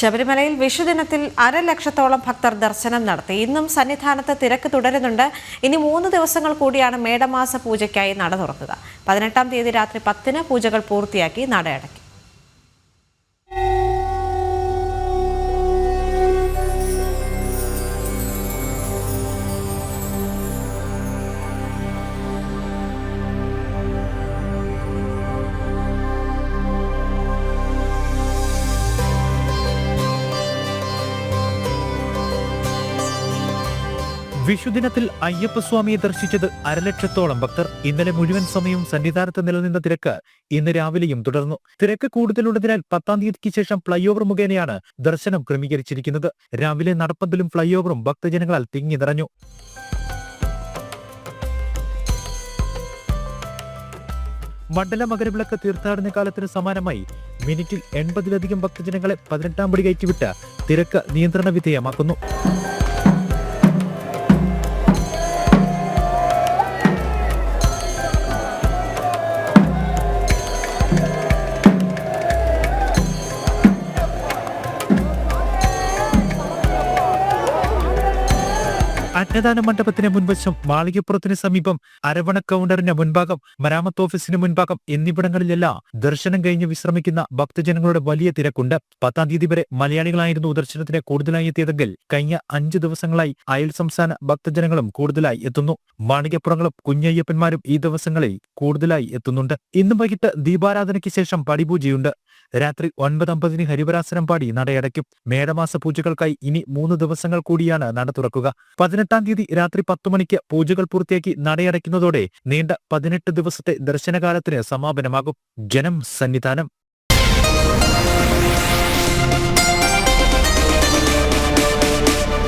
ശബരിമലയിൽ വിഷുദിനത്തിൽ 1,00,000-ഓളം ഭക്തർ ദർശനം നടത്തി. ഇന്നും സന്നിധാനത്ത് തിരക്ക് തുടരുന്നുണ്ട്. ഇനി 3 ദിവസങ്ങൾ കൂടിയാണ് മേടമാസ പൂജയ്ക്കായി നട തുറക്കുക. 18-ാം തീയതി രാത്രി 10-ന് പൂജകൾ പൂർത്തിയാക്കി നട അടയ്ക്കും. വിഷുദിനത്തിൽ അയ്യപ്പസ്വാമിയെ ദർശിച്ചത് 1,00,000-ഓളം ഭക്തർ. ഇന്നലെ മുഴുവൻ സമയവും സന്നിധാനത്ത് നിലനിന്ന തിരക്ക് ഇന്ന് രാവിലെയും തുടർന്നു. തിരക്ക് കൂടുതലുള്ളതിനാൽ 10-ാം തീയതിക്ക് ശേഷം ഫ്ലൈ ഓവർ മുഖേനയാണ് ദർശനം ക്രമീകരിച്ചിരിക്കുന്നത്. രാവിലെ നടപ്പന്തലും ഫ്ലൈ ഓവറും ഭക്തജനങ്ങളാൽ തിങ്ങി നിറഞ്ഞു. മണ്ഡല മകരവിളക്ക് തീർത്ഥാടന കാലത്തിന് സമാനമായി മിനിറ്റിൽ 80-ലധികം ഭക്തജനങ്ങളെ 18-ാം പടി കയറ്റിവിട്ട് തിരക്ക് നിയന്ത്രണ വിധേയമാക്കുന്നു. അന്നദാന മണ്ഡപത്തിന് മുൻവശം, മാളികപ്പുറത്തിന് സമീപം, അരവണ കൗണ്ടറിന് മുൻഭാഗം, മരാമത്ത് ഓഫീസിന് മുൻഭാഗം എന്നിവിടങ്ങളിലെല്ലാം ദർശനം കഴിഞ്ഞ് വിശ്രമിക്കുന്ന ഭക്തജനങ്ങളുടെ വലിയ തിരക്കുണ്ട്. 10-ാം തീയതി വരെ മലയാളികളായിരുന്നു ദർശനത്തിന് കൂടുതലായി എത്തിയതെങ്കിൽ കഴിഞ്ഞ 5 ദിവസങ്ങളായി അയൽ സംസ്ഥാന ഭക്തജനങ്ങളും കൂടുതലായി എത്തുന്നു. മാളികപ്പുറങ്ങളും കുഞ്ഞയ്യപ്പന്മാരും ഈ ദിവസങ്ങളിൽ കൂടുതലായി എത്തുന്നുണ്ട്. ഇന്ന് വൈകിട്ട് ദീപാരാധനയ്ക്ക് ശേഷം പടിപൂജയുണ്ട്. രാത്രി 9:50-ന് ഹരിവരാസനം പാടി നടയടയ്ക്കും. മേടമാസ പൂജകൾക്കായി ഇനി 3 ദിവസങ്ങൾ കൂടിയാണ് നട തുറക്കുക. 18-ാം തീയതി രാത്രി 10 മണിക്ക് പൂജകൾ പൂർത്തിയാക്കി നടയടയ്ക്കുന്നതോടെ നീണ്ട 18 ദിവസത്തെ ദർശനകാലത്തിന് സമാപനമാകും. ജനം, സന്നിധാനം.